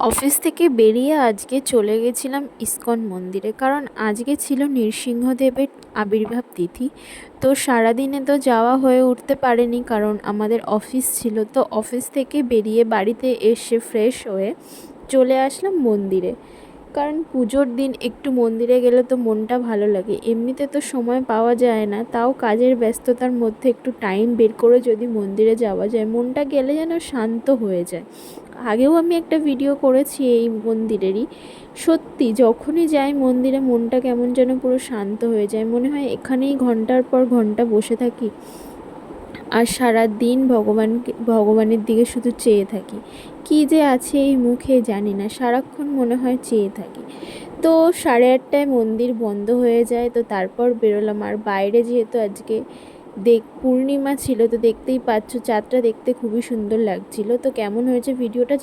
Office থেকে বেরিয়ে আজকে চলে গেছিলাম ইসকন মন্দিরে, কারণ আজকে ছিল নৃসিংহদেবের আবির্ভাব তিথি। তো সারাদিনে তো যাওয়া হয়ে উঠতে পারেনি, কারণ আমাদের অফিস ছিল। তো অফিস থেকে বেরিয়ে বাড়িতে এসে ফ্রেশ হয়ে চলে আসলাম মন্দিরে, কারণ পুজোর দিন একটু মন্দিরে গেলে তো মনটা ভালো লাগে। এমনিতে তো সময় পাওয়া যায় না, তাও কাজের ব্যস্ততার মধ্যে একটু টাইম বের করে যদি মন্দিরে যাওয়া যায়, মনটা গেলে যেন শান্ত হয়ে যায়। আগেও আমি একটা ভিডিও করেছি এই মন্দিরেরই। সত্যি যখনই যাই মন্দিরে মনটা কেমন যেন পুরো শান্ত হয়ে যায়, মনে হয় এখানেই ঘন্টার পর ঘন্টা বসে থাকি আর সারা দিন ভগবানের দিকে শুধু চেয়ে থাকি। কী যে আছে এই মুখে জানি না, সারাক্ষণ মনে হয় চেয়ে থাকি। তো 8:30টায় মন্দির বন্ধ হয়ে যায়, তো তারপর বেরোলাম। আর বাইরে যেহেতু আজকে পূর্ণিমা ছিল, তো দেখতেই পাচ্ছ চাঁদটা দেখতে খুবই সুন্দর লাগছিল। তো কেমন হয়েছে ভিডিওটা